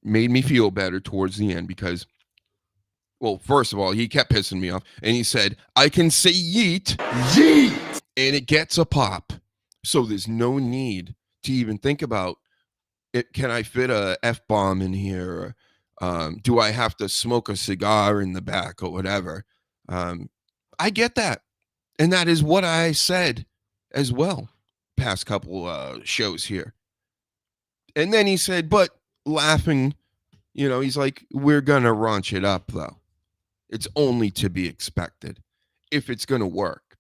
S5: made me feel better towards the end because, well, first of all, he kept pissing me off. And he said, I can say yeet, and it gets a pop. So there's no need to even think about it. Can I fit a F-bomb in here? Or, do I have to smoke a cigar in the back or whatever? I get that. And that is what I said as well past couple shows here. And then he said, but laughing, he's like, we're going to raunch it up, though. It's only to be expected if it's going to work.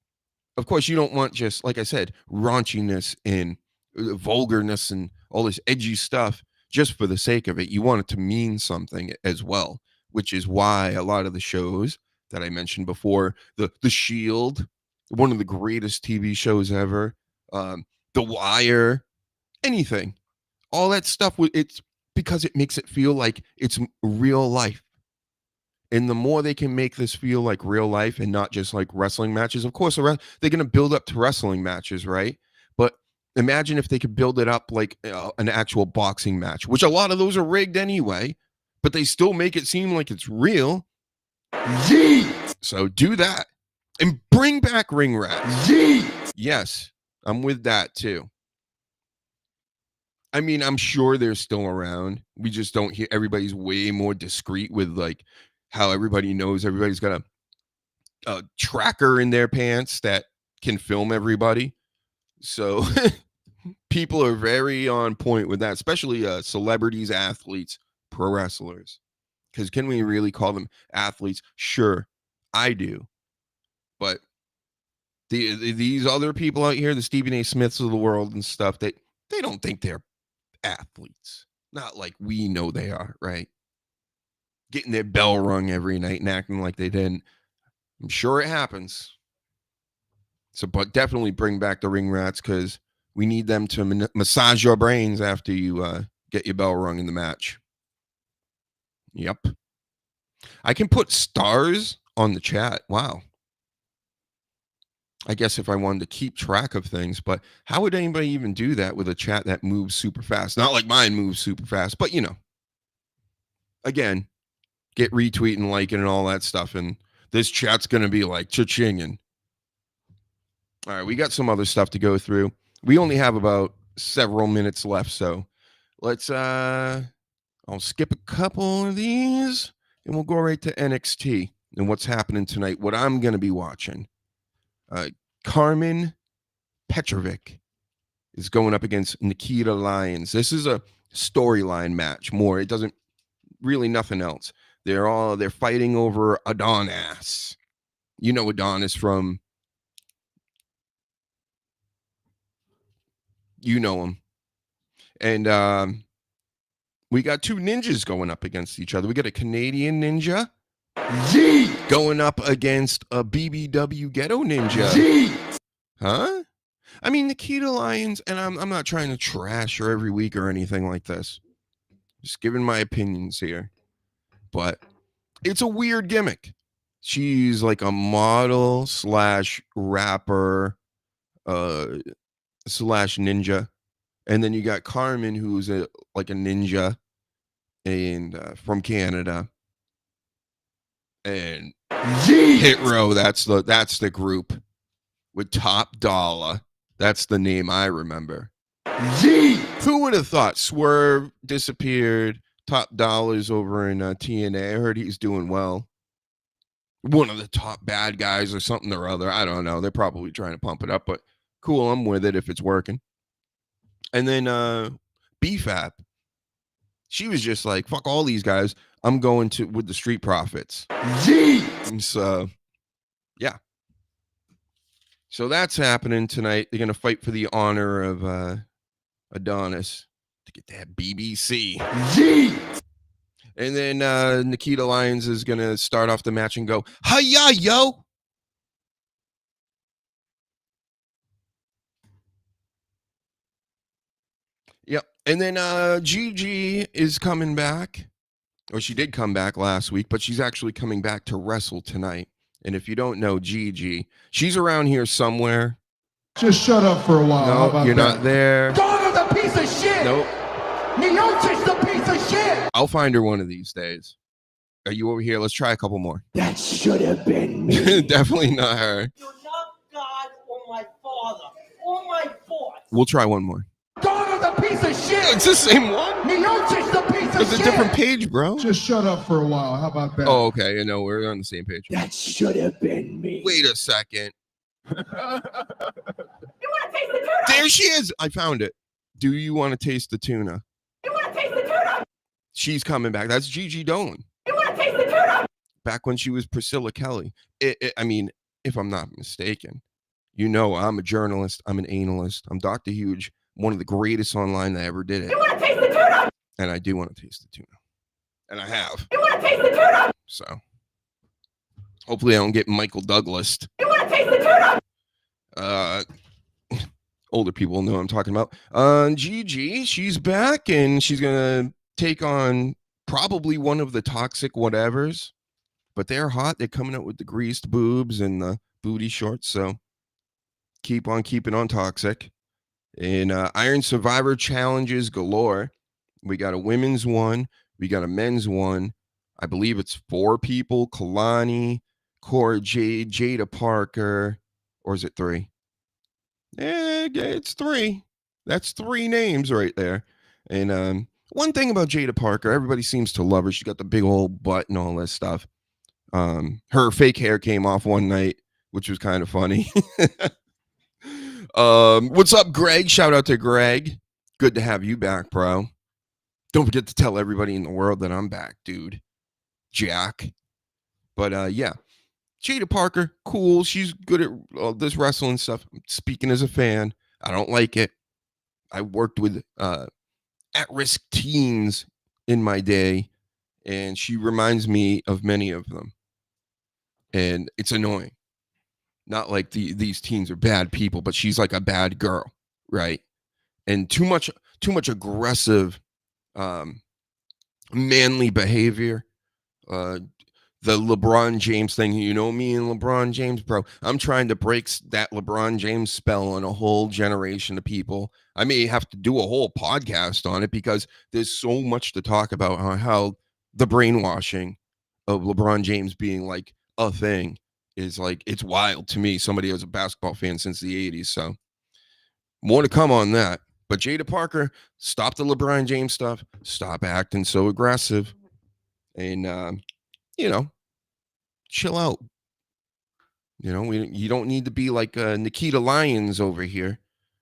S5: Of course, you don't want just, like I said, raunchiness and vulgarness and all this edgy stuff just for the sake of it. You want it to mean something as well, which is why a lot of the shows that I mentioned before, The Shield, one of the greatest TV shows ever, The Wire, anything. All that stuff, it's because it makes it feel like it's real life. And the more they can make this feel like real life and not just like wrestling matches, of course, they're going to build up to wrestling matches, right? But imagine if they could build it up like an actual boxing match, which a lot of those are rigged anyway, but they still make it seem like it's real.
S2: Yeet.
S5: So do that. And bring back ring rats.
S2: Yeet.
S5: Yes, I'm with that too. I mean, I'm sure they're still around. We just don't hear. Everybody's way more discreet with like how everybody knows everybody's got a tracker in their pants that can film everybody. So people are very on point with that, especially celebrities, athletes, pro wrestlers. Because can we really call them athletes? Sure, I do. But these other people out here, the Stephen A. Smiths of the world and stuff, they don't think they're athletes. Not like we know they are, right? Getting their bell rung every night and acting like they didn't. I'm sure it happens. So, but definitely bring back the ring rats because we need them to massage your brains after you get your bell rung in the match. Yep. I can put stars on the chat. Wow. I guess if I wanted to keep track of things, but how would anybody even do that with a chat that moves super fast? Not like mine moves super fast, but again, get retweeting, liking, and all that stuff. And this chat's going to be like cha-chinging. All right, we got some other stuff to go through. We only have about several minutes left, so let's I'll skip a couple of these and we'll go right to NXT and what's happening tonight, what I'm going to be watching. Carmen Petrovic is going up against Nikita Lyons. This is a storyline match more. It doesn't really nothing else. They're fighting over Adonis. You know Adonis from, you know him. And we got two ninjas going up against each other. We got a Canadian ninja going up against a BBW ghetto ninja. Huh? I mean, Nikita Lyons, and I'm not trying to trash her every week or anything like this. Just giving my opinions here. But it's a weird gimmick. She's like a model slash rapper slash ninja. And then you got Carmen, who's like a ninja and from Canada. And Hit Row, that's the group with Top Dollar. That's the name I remember. Who would have thought Swerve disappeared? Top Dollar's over in TNA. I heard he's doing well. One of the top bad guys or something or other. I don't know. They're probably trying to pump it up, but cool. I'm with it if it's working. And then BFAP. She was just like, fuck all these guys. I'm going with the Street Profits. And so, yeah. So that's happening tonight. They're going to fight for the honor of Adonis to get that BBC. And then Nikita Lyons is going to start off the match and go, hi-ya, yo. Yep. And then Gigi is coming back. Or she did come back last week, but she's actually coming back to wrestle tonight. And if you don't know Gigi, she's around here somewhere.
S2: Just shut up for a while.
S5: No, you're not there.
S6: Donna's a piece of shit.
S5: Nope.
S6: Miocic's a piece of shit.
S5: I'll find her one of these days. Are you over here? Let's try a couple more.
S6: That should have been me.
S5: Definitely not her.
S10: You're not God or my father or my boss.
S5: We'll try one more.
S6: Donna's a piece of shit.
S5: It's the same one.
S6: Miocic's a piece of
S5: It's
S6: shit.
S5: a different page, bro.
S2: Just shut up for a while. How about that?
S5: Oh, okay. No, we're on the same page.
S6: That should have been me.
S5: Wait a second.
S10: You want to taste the tuna?
S5: There she is. I found it. Do you want to taste the tuna?
S10: You want to taste the tuna?
S5: She's coming back. That's Gigi Dolan.
S10: You want to taste the tuna?
S5: Back when she was Priscilla Kelly. I mean, if I'm not mistaken, you know, I'm a journalist. I'm an analyst. I'm Dr. Huge, one of the greatest online that ever did it.
S10: You want to taste the tuna?
S5: And I do want to taste the tuna. And I have.
S10: You want to taste the tuna?
S5: So hopefully I don't get Michael Douglas.
S10: You want to taste the tuna?
S5: Older people know what I'm talking about. Gigi, she's back and she's gonna take on probably one of the toxic whatevers, but they're hot. They're coming out with the greased boobs and the booty shorts. So keep on keeping on toxic. And Iron Survivor challenges galore. We got a women's one. We got a men's one. I believe it's 4 people. Kalani, Cora Jade, Jada Parker, or is it 3? It's 3. That's 3 names right there. And one thing about Jada Parker, everybody seems to love her. She got the big old butt and all this stuff. Her fake hair came off one night, which was kind of funny. What's up, Greg? Shout out to Greg. Good to have you back, bro. Don't forget to tell everybody in the world that I'm back, dude. Jack. But yeah. Jada Parker, cool. She's good at this wrestling stuff. Speaking as a fan, I don't like it. I worked with at-risk teens in my day, and she reminds me of many of them. And it's annoying. Not like these teens are bad people, but she's like a bad girl, right? And too much aggressive, manly behavior. The LeBron James thing, you know me and LeBron James, bro. I'm trying to break that LeBron James spell on a whole generation of people. I may have to do a whole podcast on it because there's so much to talk about on how the brainwashing of LeBron James being like a thing is like, it's wild to me. Somebody who's a basketball fan since the 80s. So more to come on that. But Jada Parker, stop the LeBron James stuff. Stop acting so aggressive. And, you know, chill out. You know, you don't need to be like Nikita Lyons over here.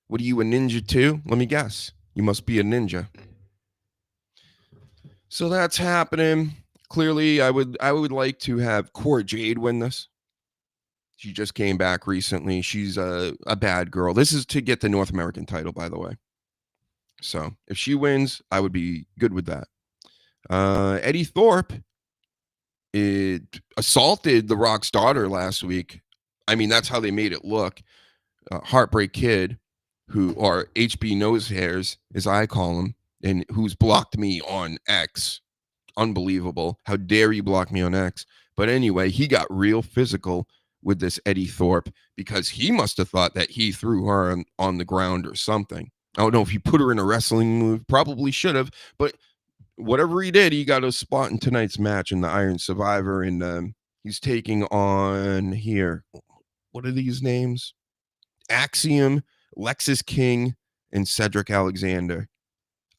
S5: What are you, a ninja too? Let me guess. You must be a ninja. So that's happening. Clearly, I would like to have Cora Jade win this. She just came back recently. She's a bad girl. This is to get the North American title, by the way. So if she wins, I would be good with that. Eddie Thorpe assaulted The Rock's daughter last week. I mean, that's how they made it look. Heartbreak Kid, or HB Nose Hairs, as I call him, and who's blocked me on X. Unbelievable. How dare you block me on X? But anyway, he got real physical with this Eddie Thorpe because he must have thought that he threw her on the ground or something. I don't know if he put her in a wrestling move. Probably should have. But whatever he did, he got a spot in tonight's match in the Iron Survivor. And he's taking on here. What are these names? Axiom, Lexus King, and Cedric Alexander.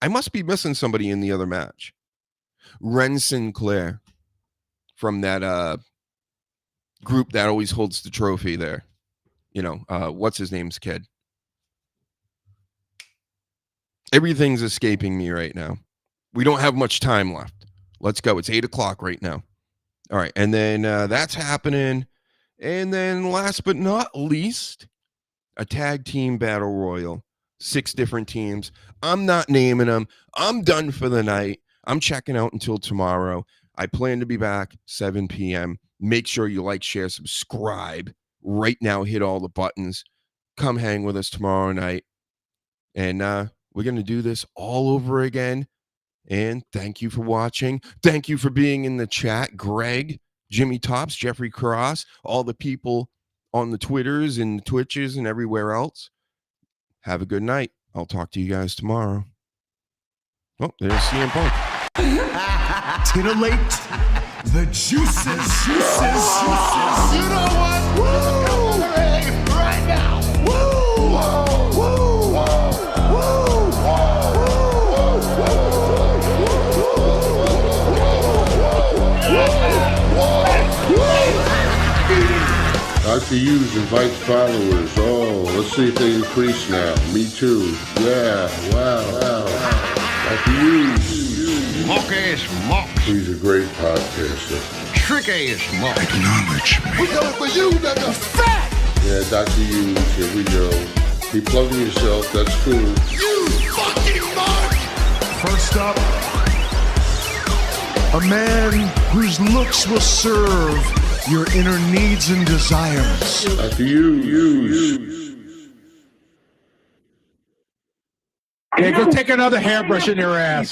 S5: I must be missing somebody in the other match. Ren Sinclair from that group that always holds the trophy there. You know, what's his name's kid? Everything's escaping me right now. We don't have much time left. Let's go. It's 8:00 right now. All right. And then that's happening. And then last but not least, a tag team battle royal. 6 different teams. I'm not naming them. I'm done for the night. I'm checking out until tomorrow. I plan to be back 7 p.m. Make sure you like, share, subscribe. Right now, hit all the buttons. Come hang with us tomorrow night. And we're going to do this all over again. And thank you for watching. Thank you for being in the chat. Greg, Jimmy Tops, Jeffrey Cross, all the people on the Twitters and Twitches and everywhere else. Have a good night. I'll talk to you guys tomorrow. Oh, there's CM Punk.
S2: Titillate the juices.
S6: You know what? Woo! Right now. Woo! Woo!
S3: Dr. Hughes invites followers. Oh, let's see if they increase now. Me too. Yeah, wow. Dr. Hughes.
S4: Mock-ass mock.
S3: He's a great podcaster.
S4: Trick-ass mock.
S8: Acknowledge me.
S6: We coming for you, nigga. Fat!
S3: Yeah, Dr. Hughes, here we go. Keep plugging yourself, that's cool.
S6: You fucking mark!
S2: First up, a man whose looks will serve your inner needs and desires.
S3: Dr. Hughes.
S7: Yeah, go take another hairbrush in your ass.